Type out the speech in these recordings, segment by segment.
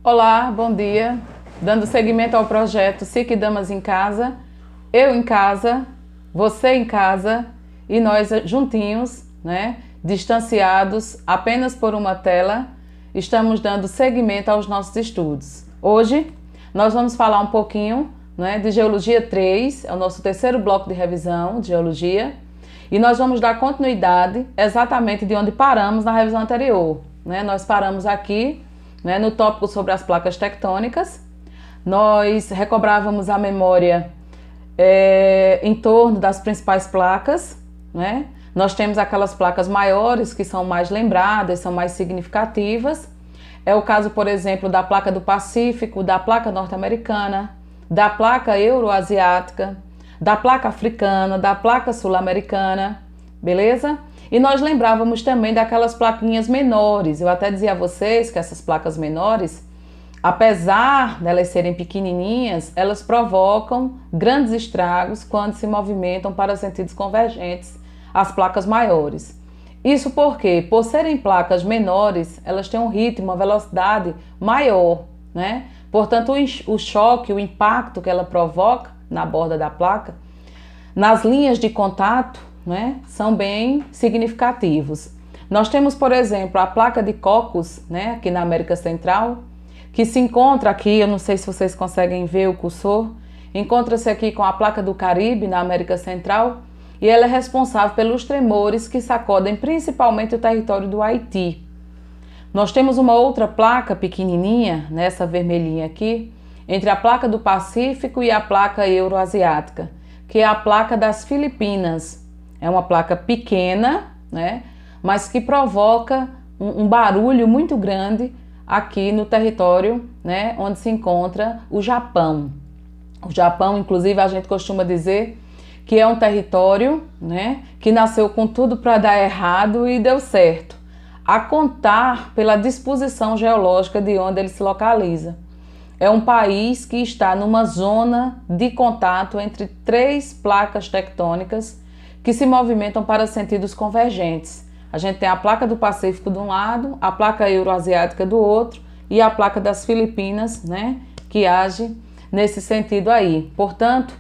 Olá, bom dia. Dando seguimento ao projeto SIC Damas em Casa, eu em casa, você em casa e nós juntinhos, né, distanciados apenas por uma tela, estamos dando seguimento aos nossos estudos. Hoje nós vamos falar um pouquinho, né, de Geologia 3, é o nosso terceiro bloco de revisão de Geologia, e nós vamos dar continuidade exatamente de onde paramos na revisão anterior. Né? Nós paramos aqui, né, no tópico sobre as placas tectônicas. Nós recobrávamos a memória em torno das principais placas, né? Nós temos aquelas placas maiores que são mais lembradas, são mais significativas. É o caso, por exemplo, da placa do Pacífico, da placa norte-americana, da placa euroasiática, da placa africana, da placa sul-americana, beleza? E nós lembrávamos também daquelas plaquinhas menores. Eu até dizia a vocês que essas placas menores, apesar delas serem pequenininhas, elas provocam grandes estragos quando se movimentam para sentidos convergentes às placas maiores. Isso porque, por serem placas menores, elas têm um ritmo, uma velocidade maior, né? Portanto, o choque, o impacto que ela provoca na borda da placa, nas linhas de contato, né, são bem significativos. Nós temos, por exemplo, a placa de Cocos, né, aqui na América Central, que se encontra aqui, eu não sei se vocês conseguem ver o cursor, encontra-se aqui com a placa do Caribe, na América Central, e ela é responsável pelos tremores que sacodem principalmente o território do Haiti. Nós temos uma outra placa pequenininha, nessa vermelhinha aqui, entre a placa do Pacífico e a placa euroasiática, que é a placa das Filipinas. É uma placa pequena, né, mas que provoca um barulho muito grande aqui no território, né, onde se encontra o Japão. O Japão, inclusive, a gente costuma dizer que é um território, né, que nasceu com tudo para dar errado e deu certo, a contar pela disposição geológica de onde ele se localiza. É um país que está numa zona de contato entre três placas tectônicas que se movimentam para sentidos convergentes. A gente tem a placa do Pacífico de um lado, a placa euroasiática do outro e a placa das Filipinas, né, que age nesse sentido aí. Portanto,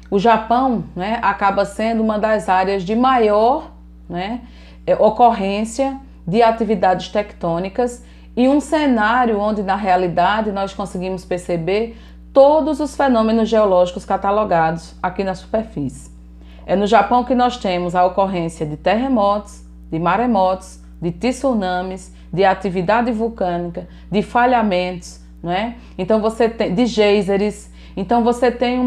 o Japão, né, acaba sendo uma das áreas de maior, né, ocorrência de atividades tectônicas e um cenário onde, na realidade, nós conseguimos perceber todos os fenômenos geológicos catalogados aqui na superfície. É no Japão que nós temos a ocorrência de terremotos, de maremotos, de tsunamis, de atividade vulcânica, de falhamentos, não é? Então você tem de geysers. Então você tem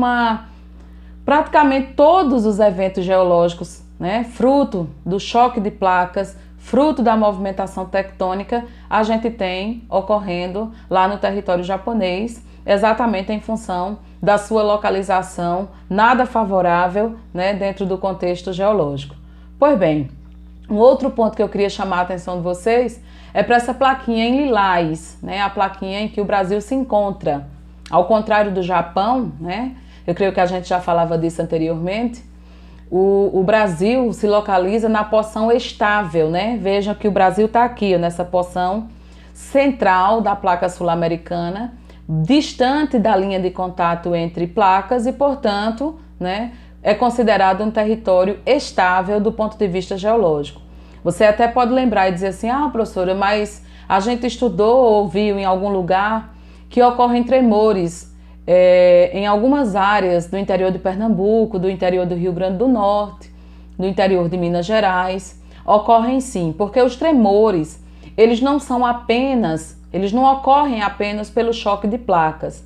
praticamente todos os eventos geológicos, né, fruto do choque de placas, fruto da movimentação tectônica, a gente tem ocorrendo lá no território japonês, exatamente em função da sua localização nada favorável, né, dentro do contexto geológico. Pois bem, um outro ponto que eu queria chamar a atenção de vocês é para essa plaquinha em lilás, né, a plaquinha em que o Brasil se encontra. Ao contrário do Japão, né, eu creio que a gente já falava disso anteriormente, o Brasil se localiza na porção estável, né? Vejam que o Brasil está aqui, ó, nessa porção central da placa sul-americana, distante da linha de contato entre placas e, portanto, né, é considerado um território estável do ponto de vista geológico. Você até pode lembrar e dizer assim, ah, professora, mas a gente estudou ou viu em algum lugar que ocorrem tremores em algumas áreas do interior de Pernambuco, do interior do Rio Grande do Norte, do interior de Minas Gerais. Ocorrem sim, porque os tremores, eles não ocorrem apenas pelo choque de placas.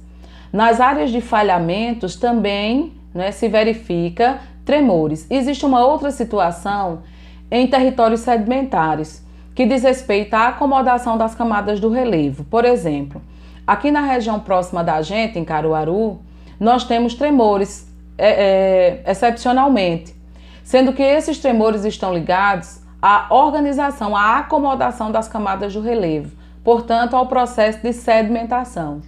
Nas áreas de falhamentos também, né, se verifica tremores. Existe uma outra situação em territórios sedimentares, que diz respeito à acomodação das camadas do relevo. Por exemplo, aqui na região próxima da gente, em Caruaru, nós temos tremores excepcionalmente, sendo que esses tremores estão ligados à organização, à acomodação das camadas do relevo, portanto, ao processo de sedimentação.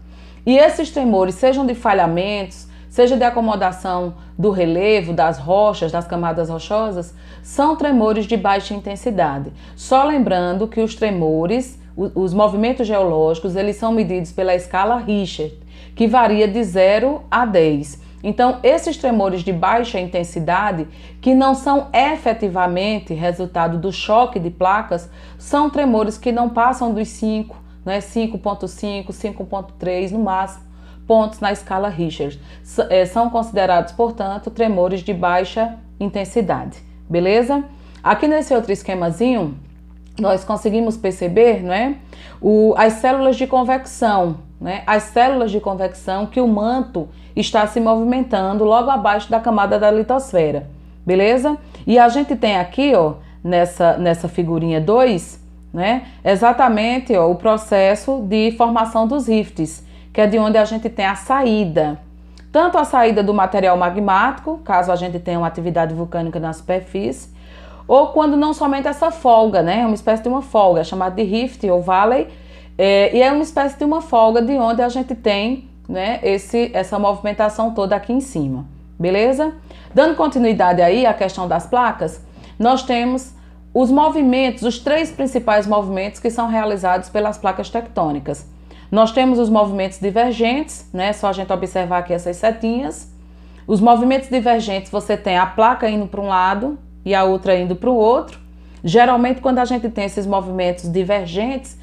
E esses tremores, sejam de falhamentos, seja de acomodação do relevo, das rochas, das camadas rochosas, são tremores de baixa intensidade. Só lembrando que os tremores os movimentos geológicos, eles são medidos pela escala Richter, que varia de 0 a 10. Então, esses tremores de baixa intensidade, que não são efetivamente resultado do choque de placas, são tremores que não passam dos 5, né, 5.5, 5.3 no máximo, pontos na escala Richter. São considerados, portanto, tremores de baixa intensidade, beleza? Aqui nesse outro esquemazinho, nós conseguimos perceber, né, as células de convecção, né, as células de convecção que o manto está se movimentando logo abaixo da camada da litosfera, beleza? E a gente tem aqui, ó, nessa figurinha 2, né, exatamente, ó, o processo de formação dos rifts, que é de onde a gente tem a saída. Tanto a saída do material magmático, caso a gente tenha uma atividade vulcânica na superfície, ou quando não somente essa folga, né? É uma espécie de uma folga, é chamada de rift ou valley, e é uma espécie de uma folga de onde a gente tem, né, essa movimentação toda aqui em cima, beleza? Dando continuidade aí à questão das placas, nós temos os movimentos, os 3 principais movimentos que são realizados pelas placas tectônicas. Nós temos os movimentos divergentes, né? Só a gente observar aqui essas setinhas. Os movimentos divergentes, você tem a placa indo para um lado e a outra indo para o outro. Geralmente, quando a gente tem esses movimentos divergentes,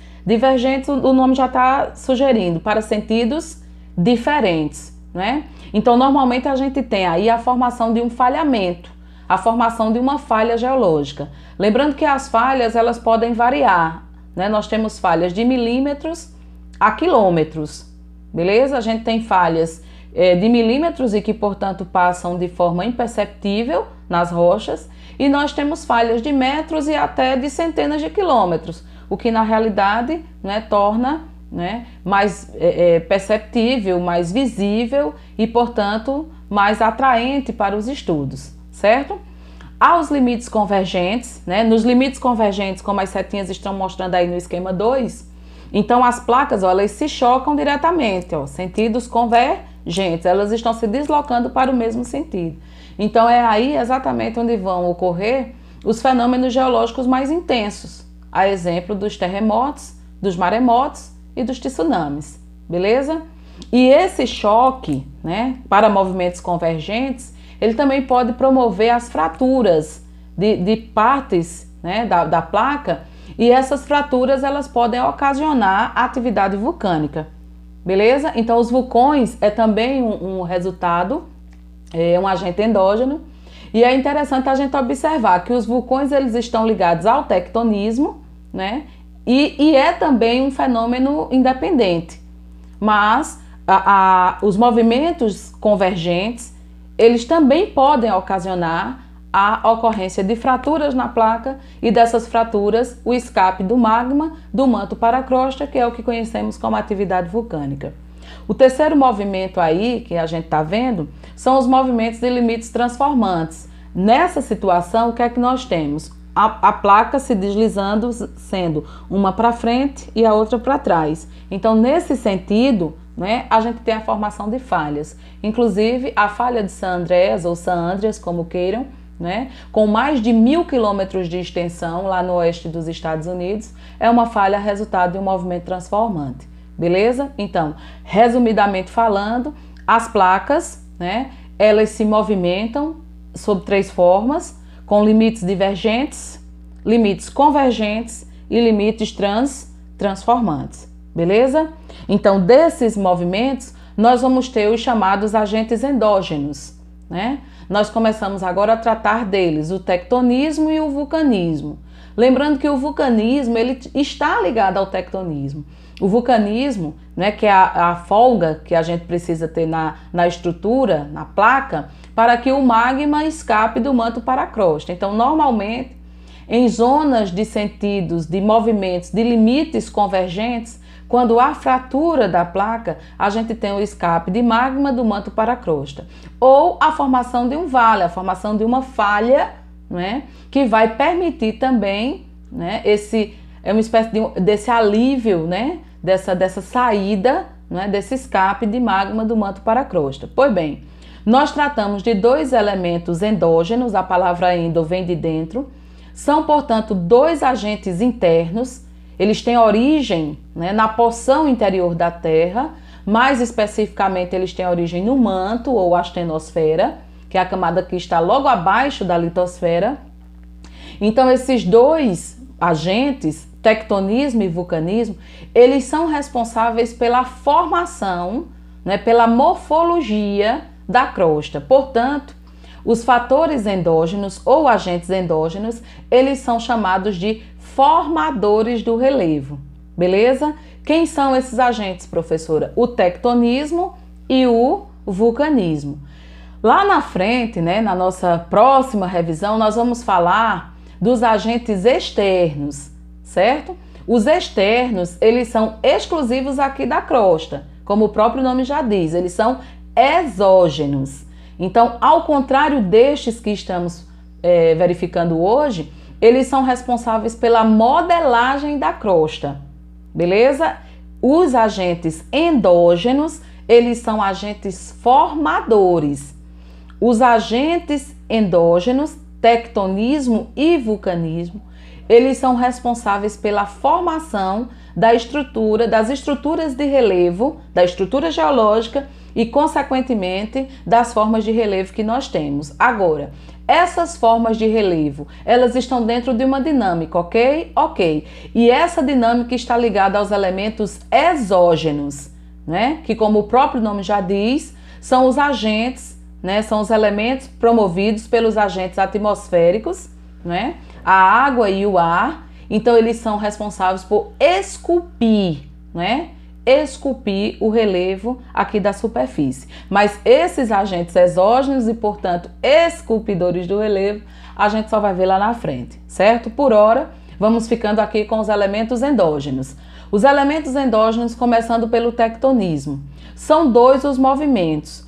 o nome já está sugerindo, para sentidos diferentes, né? Então, normalmente a gente tem aí a formação de um falhamento, a formação de uma falha geológica. Lembrando que as falhas, elas podem variar, né? Nós temos falhas de milímetros a quilômetros, beleza? A gente tem falhas de milímetros e que, portanto, passam de forma imperceptível nas rochas, e nós temos falhas de metros e até de centenas de quilômetros, o que na realidade, né, torna, né, mais perceptível, mais visível e, portanto, mais atraente para os estudos, certo? Há os limites convergentes, né? Nos limites convergentes, como as setinhas estão mostrando aí no esquema 2, então as placas, ó, elas se chocam diretamente, ó, sentidos convergentes, elas estão se deslocando para o mesmo sentido. Então é aí exatamente onde vão ocorrer os fenômenos geológicos mais intensos, a exemplo dos terremotos, dos maremotos e dos tsunamis, beleza? E esse choque, né, para movimentos convergentes, ele também pode promover as fraturas de partes, né, da placa, e essas fraturas elas podem ocasionar atividade vulcânica, beleza? Então os vulcões é também um resultado, um agente endógeno, e é interessante a gente observar que os vulcões eles estão ligados ao tectonismo, né? E é também um fenômeno independente, mas os movimentos convergentes eles também podem ocasionar a ocorrência de fraturas na placa e dessas fraturas o escape do magma do manto para a crosta, que é o que conhecemos como atividade vulcânica. O terceiro movimento aí que a gente está vendo são os movimentos de limites transformantes. Nessa situação, o que é que nós temos? A placa se deslizando, sendo uma para frente e a outra para trás. Então, nesse sentido, né, a gente tem a formação de falhas. Inclusive, a falha de San Andreas, ou San Andreas, como queiram, né, com mais de 1000 quilômetros de extensão lá no oeste dos Estados Unidos, é uma falha resultado de um movimento transformante. Beleza? Então, resumidamente falando, as placas, né, elas se movimentam sob 3 formas, com limites divergentes, limites convergentes e limites transformantes. Beleza? Então, desses movimentos, nós vamos ter os chamados agentes endógenos, né? Nós começamos agora a tratar deles, o tectonismo e o vulcanismo. Lembrando que o vulcanismo ele está ligado ao tectonismo. O vulcanismo, né, que é a folga que a gente precisa ter na estrutura, na placa, para que o magma escape do manto para a crosta. Então, normalmente, em zonas de sentidos, de movimentos, de limites convergentes, quando há fratura da placa, a gente tem o escape de magma do manto para a crosta. Ou a formação de um vale, a formação de uma falha, né, que vai permitir também, né, uma espécie desse alívio, né, dessa saída, né, desse escape de magma do manto para a crosta. Pois bem, nós tratamos de 2 elementos endógenos, a palavra endo vem de dentro, são, portanto, 2 agentes internos eles têm origem, né, na porção interior da Terra, mais especificamente eles têm origem no manto ou astenosfera, que é a camada que está logo abaixo da litosfera. Então esses dois agentes, tectonismo e vulcanismo, eles são responsáveis pela formação, né, pela morfologia da crosta. Portanto, os fatores endógenos ou agentes endógenos, eles são chamados de formadores do relevo, beleza? Quem são esses agentes, professora? O tectonismo e o vulcanismo. Lá na frente, né, na nossa próxima revisão, nós vamos falar dos agentes externos, certo? Os externos, eles são exclusivos aqui da crosta, como o próprio nome já diz, eles são exógenos. Então, ao contrário destes que estamos verificando hoje, eles são responsáveis pela modelagem da crosta, beleza? Os agentes endógenos, eles são agentes formadores. Os agentes endógenos, tectonismo e vulcanismo, eles são responsáveis pela formação das estruturas de relevo, da estrutura geológica e, consequentemente, das formas de relevo que nós temos. Agora, essas formas de relevo, elas estão dentro de uma dinâmica, ok? Ok. E essa dinâmica está ligada aos elementos exógenos, né? Que, como o próprio nome já diz, são os agentes, né? São os elementos promovidos pelos agentes atmosféricos, né? A água e o ar. Então, eles são responsáveis por esculpir, né? Esculpir o relevo aqui da superfície. Mas esses agentes exógenos e, portanto, esculpidores do relevo, a gente só vai ver lá na frente, certo? Por hora, vamos ficando aqui com os elementos endógenos. Os elementos endógenos, começando pelo tectonismo. São dois os movimentos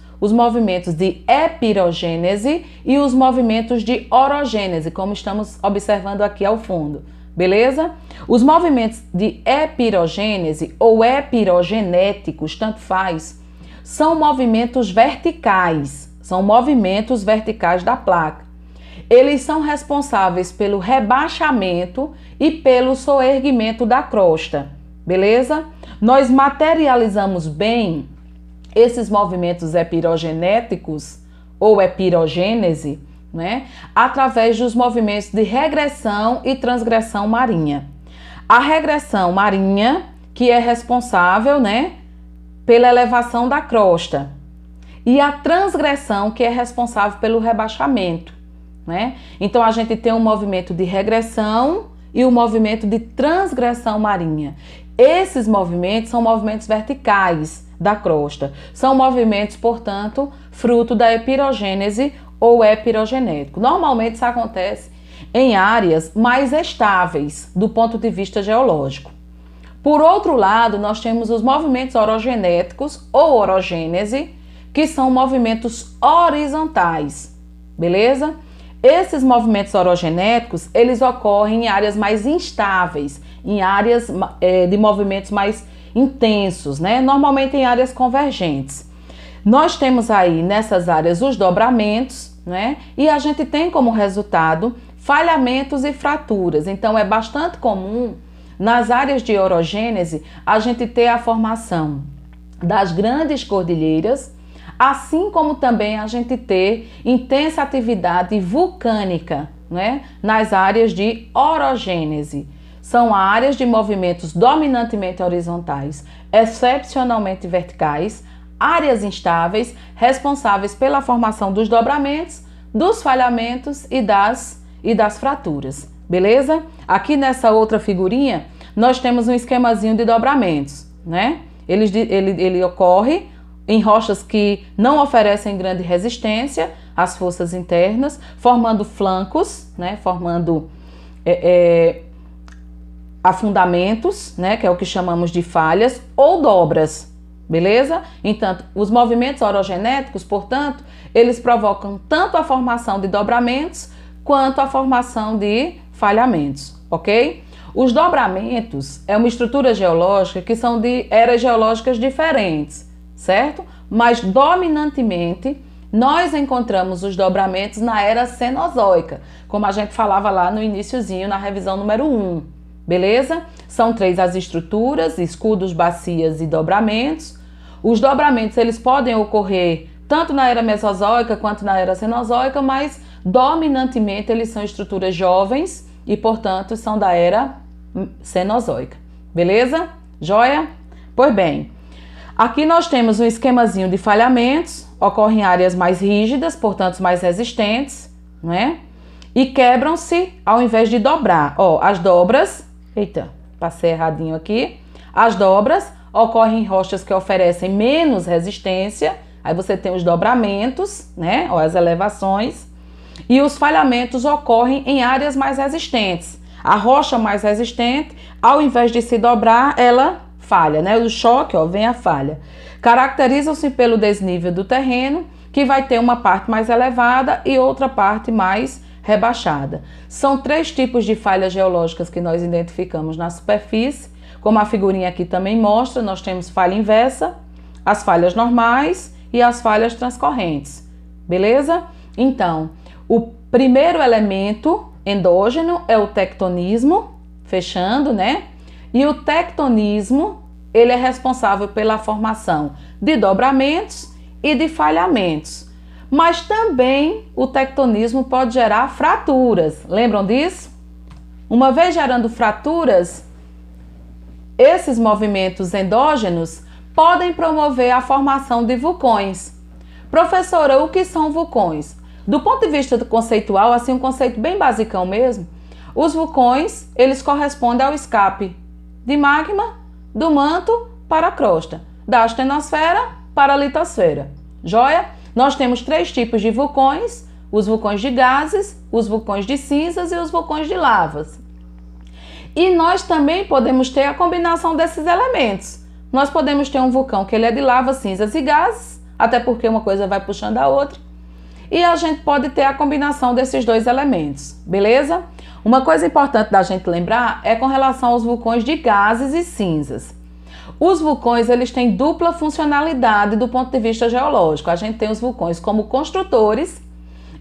de epirogênese e os movimentos de orogênese, como estamos observando aqui ao fundo. Beleza? Os movimentos de epirogênese ou epirogenéticos, tanto faz, são movimentos verticais, da placa. Eles são responsáveis pelo rebaixamento e pelo soerguimento da crosta, beleza? Nós materializamos bem esses movimentos epirogenéticos ou epirogênese, né, através dos movimentos de regressão e transgressão marinha. A regressão marinha, que é responsável, né, pela elevação da crosta, e a transgressão, que é responsável pelo rebaixamento, né? Então a gente tem um movimento de regressão e um movimento de transgressão marinha. Esses movimentos são movimentos verticais da crosta. São movimentos, portanto, fruto da epirogênese ou epirogenético. Normalmente isso acontece em áreas mais estáveis do ponto de vista geológico. Por outro lado, nós temos os movimentos orogenéticos ou orogênese, que são movimentos horizontais, beleza? Esses movimentos orogenéticos, eles ocorrem em áreas mais instáveis, em áreas de movimentos mais intensos, né? Normalmente em áreas convergentes. Nós temos aí nessas áreas os dobramentos, né? E a gente tem como resultado falhamentos e fraturas. Então é bastante comum nas áreas de orogênese a gente ter a formação das grandes cordilheiras, assim como também a gente ter intensa atividade vulcânica, né? Nas áreas de orogênese. São áreas de movimentos dominantemente horizontais, excepcionalmente verticais, áreas instáveis, responsáveis pela formação dos dobramentos, dos falhamentos e das fraturas, beleza? Aqui nessa outra figurinha, nós temos um esquemazinho de dobramentos, né? Ele ocorre em rochas que não oferecem grande resistência às forças internas, formando flancos, né? Formando afundamentos, né? Que é o que chamamos de falhas, ou dobras. Beleza? Então, os movimentos orogenéticos, portanto, eles provocam tanto a formação de dobramentos quanto a formação de falhamentos, ok? Os dobramentos é uma estrutura geológica que são de eras geológicas diferentes, certo? Mas, dominantemente, nós encontramos os dobramentos na era Cenozoica, como a gente falava lá no iniciozinho, na revisão número 1, beleza? São 3 as estruturas: escudos, bacias e dobramentos. Os dobramentos, eles podem ocorrer tanto na era mesozoica quanto na era cenozoica, mas dominantemente eles são estruturas jovens e, portanto, são da era cenozoica. Beleza? Joia? Pois bem, aqui nós temos um esquemazinho de falhamentos, ocorrem em áreas mais rígidas, portanto mais resistentes, não é? E quebram-se ao invés de dobrar. Ó, as dobras, eita, passei erradinho aqui. As dobras ocorrem em rochas que oferecem menos resistência, aí você tem os dobramentos, né? Ó, as elevações. E os falhamentos ocorrem em áreas mais resistentes. A rocha mais resistente, ao invés de se dobrar, ela falha, né? O choque, ó, vem a falha. Caracterizam-se pelo desnível do terreno, que vai ter uma parte mais elevada e outra parte mais rebaixada. São 3 tipos de falhas geológicas que nós identificamos na superfície, como a figurinha aqui também mostra. Nós temos falha inversa, as falhas normais e as falhas transcorrentes, beleza? Então, o primeiro elemento endógeno é o tectonismo, fechando, né? E o tectonismo, ele é responsável pela formação de dobramentos e de falhamentos. Mas também o tectonismo pode gerar fraturas. Lembram disso? Uma vez gerando fraturas, esses movimentos endógenos podem promover a formação de vulcões. Professora, o que são vulcões? Do ponto de vista conceitual, assim, um conceito bem basicão mesmo, os vulcões, eles correspondem ao escape de magma do manto para a crosta, da astenosfera para a litosfera. Joia? Nós temos 3 tipos de vulcões: os vulcões de gases, os vulcões de cinzas e os vulcões de lavas. E nós também podemos ter a combinação desses elementos. Nós podemos ter um vulcão que ele é de lava, cinzas e gases, até porque uma coisa vai puxando a outra. E a gente pode ter a combinação desses 2 elementos, beleza? Uma coisa importante da gente lembrar é com relação aos vulcões de gases e cinzas. Os vulcões, eles têm dupla funcionalidade do ponto de vista geológico. A gente tem os vulcões como construtores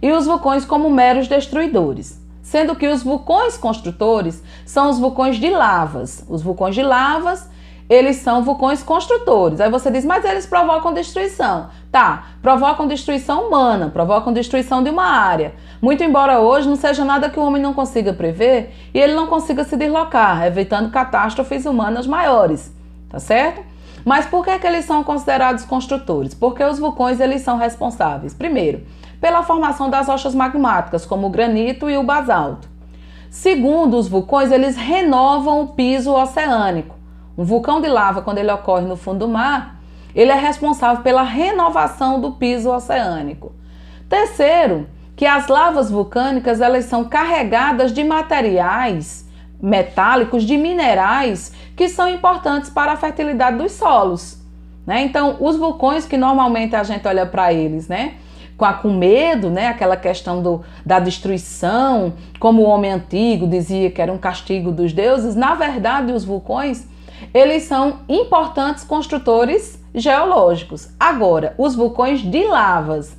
e os vulcões como meros destruidores. Sendo que os vulcões construtores são os vulcões de lavas. Os vulcões de lavas, eles são vulcões construtores. Aí você diz, mas eles provocam destruição. Tá, provocam destruição humana, provocam destruição de uma área. Muito embora hoje não seja nada que o homem não consiga prever e ele não consiga se deslocar, evitando catástrofes humanas maiores, tá certo? Mas por que eles são considerados construtores? Porque os vulcões, eles são responsáveis, primeiro, pela formação das rochas magmáticas, como o granito e o basalto. Segundo, os vulcões, eles renovam o piso oceânico. Um vulcão de lava, quando ele ocorre no fundo do mar, ele é responsável pela renovação do piso oceânico. Terceiro, que as lavas vulcânicas, elas são carregadas de materiais metálicos, de minerais, que são importantes para a fertilidade dos solos, né? Então, os vulcões que normalmente a gente olha para eles, né, com medo, né, aquela questão da destruição, como o homem antigo dizia que era um castigo dos deuses, na verdade, os vulcões, eles são importantes construtores geológicos. Agora, os vulcões de lavas.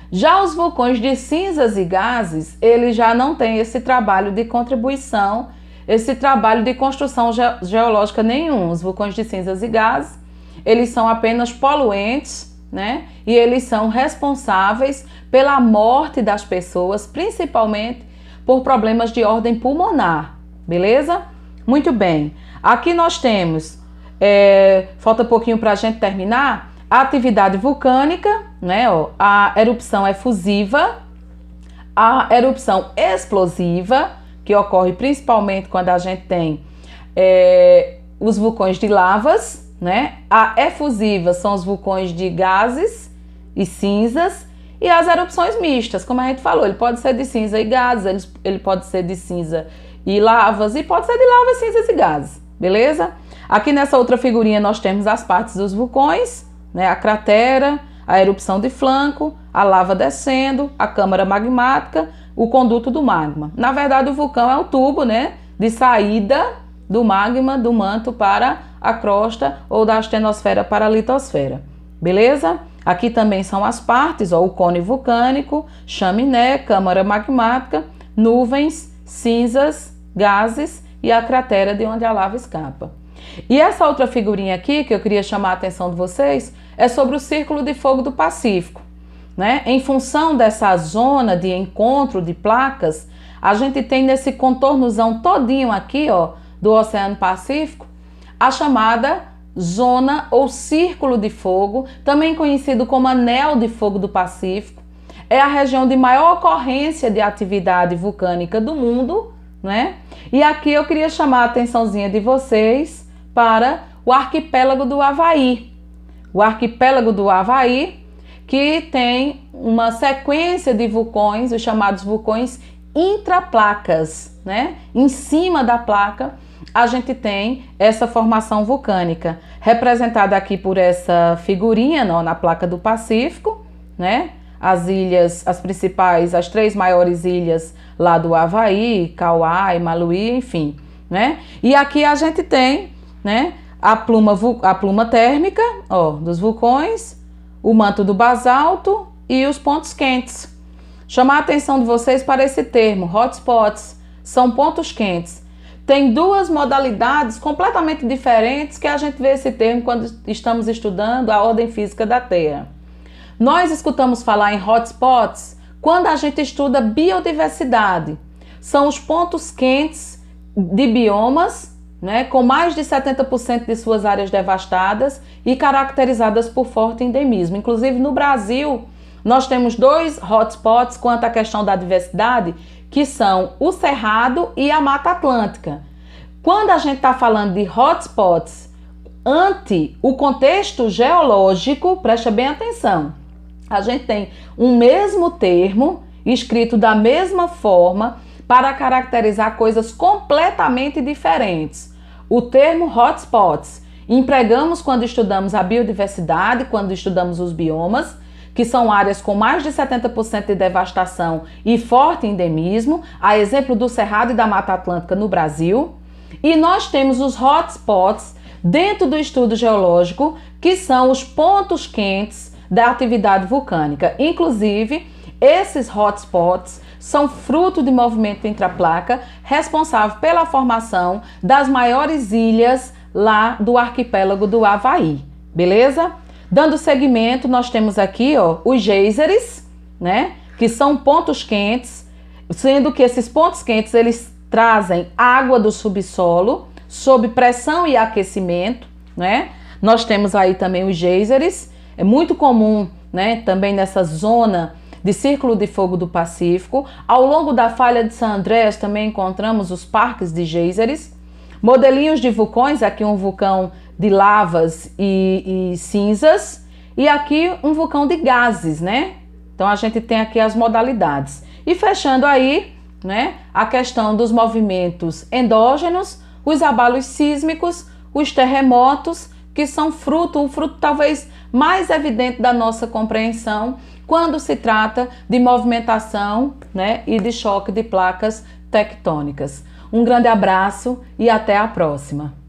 Já os vulcões de cinzas e gases, eles já não têm esse trabalho de contribuição, esse trabalho de construção geológica nenhum. Os vulcões de cinzas e gases, eles são apenas poluentes, né? E eles são responsáveis pela morte das pessoas, principalmente por problemas de ordem pulmonar, beleza? Muito bem. Aqui nós temos, falta pouquinho para a gente terminar, a atividade vulcânica, né? Ó, a erupção efusiva, a erupção explosiva, que ocorre principalmente quando a gente tem os vulcões de lavas, né? A efusiva são os vulcões de gases e cinzas, e as erupções mistas, como a gente falou, ele pode ser de cinza e gases, ele pode ser de cinza e lavas, e pode ser de lavas, cinzas e gases, beleza? Aqui nessa outra figurinha nós temos as partes dos vulcões, né? A cratera, a erupção de flanco, a lava descendo, a câmara magmática, o conduto do magma. Na verdade, o vulcão é um tubo, né, de saída do magma do manto para a crosta ou da astenosfera para a litosfera. Beleza? Aqui também são as partes, ó, o cone vulcânico, chaminé, câmara magmática, nuvens, cinzas, gases e a cratera de onde a lava escapa. E essa outra figurinha aqui, que eu queria chamar a atenção de vocês, é sobre o Círculo de Fogo do Pacífico, né? Em função dessa zona de encontro de placas, a gente tem nesse contornozão todinho aqui, ó, do Oceano Pacífico, a chamada zona ou Círculo de Fogo, também conhecido como Anel de Fogo do Pacífico. É a região de maior ocorrência de atividade vulcânica do mundo, né? E aqui eu queria chamar a atençãozinha de vocês para o arquipélago do Havaí. O arquipélago do Havaí, que tem uma sequência de vulcões, os chamados vulcões intraplacas, né? Em cima da placa, a gente tem essa formação vulcânica, representada aqui por essa figurinha na placa do Pacífico, né? As ilhas, as principais, as 3 maiores ilhas lá do Havaí, Kauai, Maluí, enfim, né? E aqui a gente tem, né, a pluma térmica, ó, dos vulcões, o manto do basalto e os pontos quentes. Chamar a atenção de vocês para esse termo, hotspots, são pontos quentes. Tem 2 modalidades completamente diferentes que a gente vê esse termo quando estamos estudando a ordem física da Terra. Nós escutamos falar em hotspots quando a gente estuda biodiversidade. São os pontos quentes de biomas, né, com mais de 70% de suas áreas devastadas e caracterizadas por forte endemismo. Inclusive no Brasil, nós temos 2 hotspots quanto à questão da diversidade, que são o Cerrado e a Mata Atlântica. Quando a gente está falando de hotspots, ante o contexto geológico, presta bem atenção, a gente tem um mesmo termo, escrito da mesma forma, para caracterizar coisas completamente diferentes. O termo hotspots empregamos quando estudamos a biodiversidade, quando estudamos os biomas, que são áreas com mais de 70% de devastação e forte endemismo, a exemplo do Cerrado e da Mata Atlântica no Brasil. E nós temos os hotspots dentro do estudo geológico, que são os pontos quentes da atividade vulcânica. Inclusive, esses hotspots são fruto de movimento intraplaca responsável pela formação das maiores ilhas lá do arquipélago do Havaí, beleza? Dando seguimento, nós temos aqui, ó, os geysers, né, que são pontos quentes, sendo que esses pontos quentes eles trazem água do subsolo sob pressão e aquecimento, né? Nós temos aí também os geysers, é muito comum, né, também nessa zona de Círculo de Fogo do Pacífico. Ao longo da falha de San Andrés também encontramos os parques de geysers, modelinhos de vulcões, aqui um vulcão de lavas e cinzas, e aqui um vulcão de gases, né? Então a gente tem aqui as modalidades. E fechando aí, né, a questão dos movimentos endógenos, os abalos sísmicos, os terremotos, que são o fruto talvez mais evidente da nossa compreensão quando se trata de movimentação, né, e de choque de placas tectônicas. Um grande abraço e até a próxima!